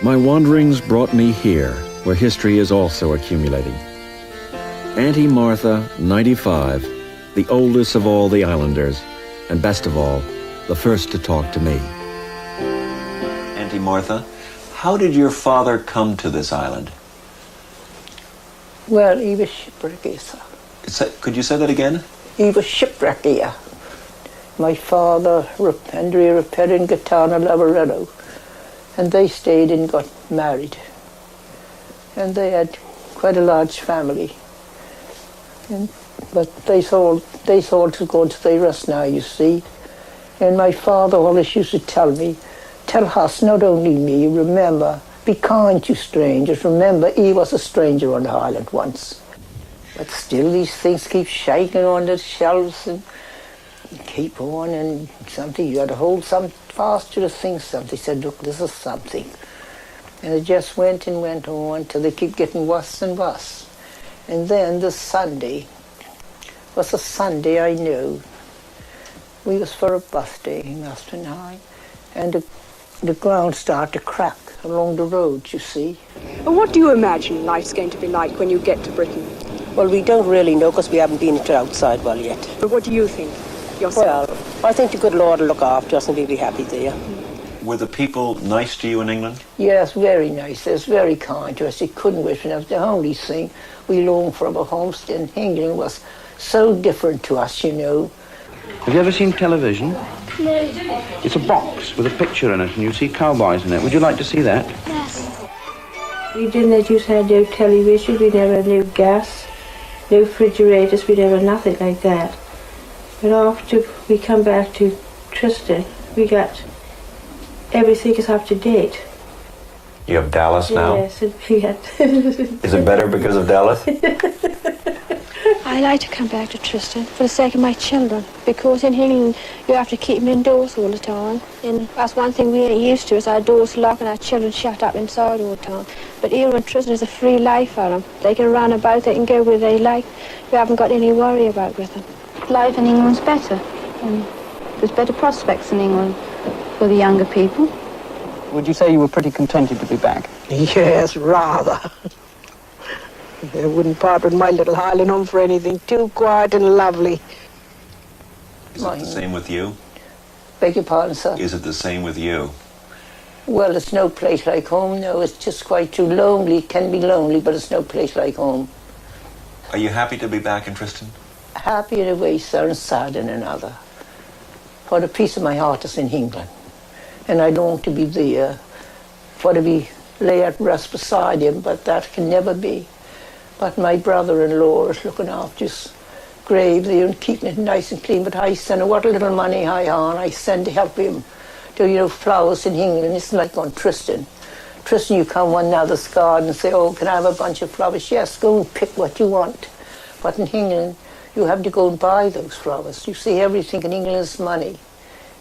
My wanderings brought me here, where history is also accumulating. Auntie Martha, 95, the oldest of all the islanders, and best of all, the first to talk to me. Auntie Martha, how did your father come to this island? Well, he was shipwrecked here, sir. Could you say that again? He was shipwrecked here. My father, Andrea Repaired in Gatana, Lavaredo, and they stayed and got married. And they had quite a large family. But they sold to go to the rest now, you see. And my father always used to tell me, tell us, not only me, remember, be kind to strangers. Remember, he was a stranger on the island once. But still these things keep shaking on the shelves and keep on, and something, you got to hold some fast to the thing. Something said, look, this is something. And it just went and went on till they keep getting worse and worse. And then the Sunday was a Sunday I knew. We was for a birthday, Master and I, and the ground started to crack along the road, you see. And what do you imagine life's going to be like when you get to Britain? Well, we don't really know because we haven't been to outside well yet. But what do you think yourself? Well, I think the good Lord will look after us and we'll be happy there. Were the people nice to you in England? Yes, very nice. They was very kind to us. They couldn't wish enough. The only thing we longed for our homestead in England was so different to us, you know. Have you ever seen television? No. It's a box with a picture in it and you see cowboys in it. Would you like to see that? Yes. We didn't used to have no television, we never had no gas, no refrigerators, we never nothing like that. But after we come back to Tristan, we got everything is up to date. You have Dallas now? Yes, we got... Is it better because of Dallas? I like to come back to Tristan for the sake of my children, because in England you have to keep them indoors all the time. And that's one thing we ain't used to, is our doors locked and our children shut up inside all the time. But here in Tristan is a free life for them. They can run about, they can go where they like. You haven't got any worry about with them. Life in England's better, and there's better prospects in England for the younger people. Would you say you were pretty contented to be back? Yes, rather. I wouldn't part with my little Highland home for anything. Too quiet and lovely. Is it the same with you? Beg your pardon, sir? Is it the same with you? Well, it's no place like home, no. It's just quite too lonely. It can be lonely, but it's no place like home. Are you happy to be back in Tristan? Happy in a way, sir, and sad in another. For the peace of my heart is in England. And I long to be there, for to be lay at rest beside him, but that can never be. But my brother-in-law is looking after his grave there and keeping it nice and clean. But I send what little money I send to help him to, you know, flowers in England. It's like on Tristan. Tristan, you come one another's garden and say, oh, can I have a bunch of flowers? Yes, go and pick what you want. But in England, you have to go and buy those flowers. You see, everything in England is money.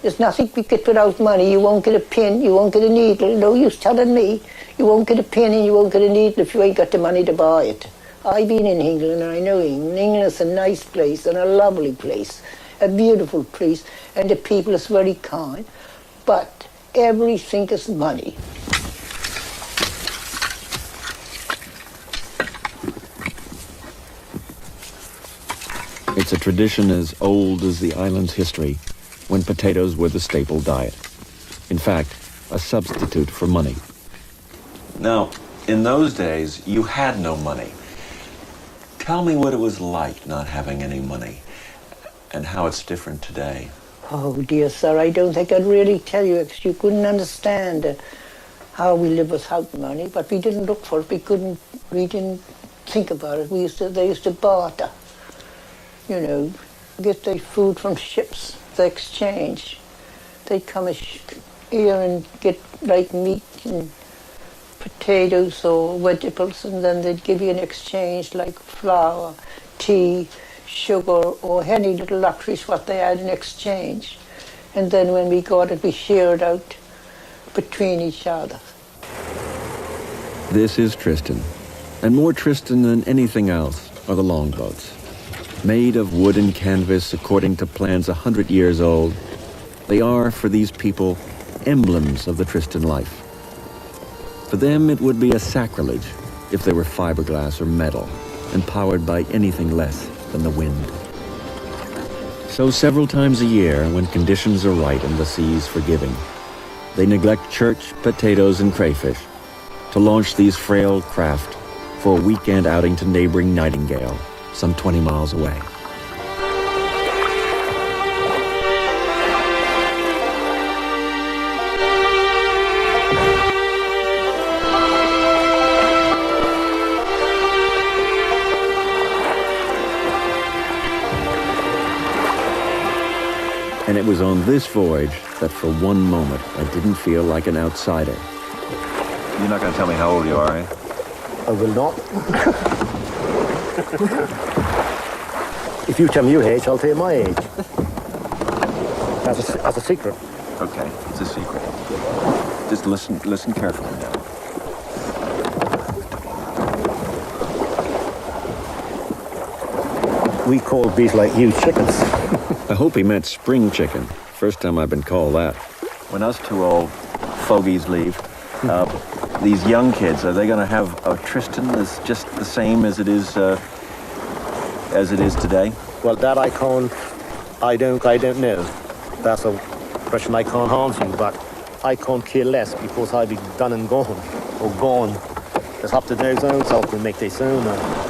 There's nothing we get without money. You won't get a pin, you won't get a needle. No use telling me. You won't get a pin and you won't get a needle if you ain't got the money to buy it. I've been in England and I know England. England is a nice place and a lovely place, a beautiful place, and the people is very kind. But everything is money. It's a tradition as old as the island's history, when potatoes were the staple diet. In fact, a substitute for money. Now, in those days, you had no money. Tell me what it was like not having any money, and how it's different today. Oh, dear sir, I don't think I'd really tell you, because you couldn't understand how we live without money, but we didn't look for it. We didn't think about it. They used to barter, you know, get their food from ships, the exchange. They'd come here and get like meat and potatoes or vegetables, and then they'd give you an exchange like flour, tea, sugar, or any little luxuries what they had in exchange. And then when we got it, we shared out between each other. This is Tristan, and more Tristan than anything else are the longboats. Made of wood and canvas according to plans 100 years old, they are, for these people, emblems of the Tristan life. For them, it would be a sacrilege if they were fiberglass or metal and powered by anything less than the wind. So several times a year, when conditions are right and the sea's forgiving, they neglect church, potatoes, and crayfish to launch these frail craft for a weekend outing to neighboring Nightingale, some 20 miles away. And it was on this voyage that for one moment I didn't feel like an outsider. You're not going to tell me how old you are, eh? I will not. If you tell me your age, I'll tell you my age. As a secret. Okay, it's a secret. Just listen carefully now. We call bees like you chickens. I hope he meant spring chicken. First time I've been called that. When us two old fogies leave, these young kids, are they going to have a Tristan that's just the same as it is today? Well, that I don't know. That's a question I can't answer you, but I can't care less because I be done and gone, or gone. It's up to those own self to make their own.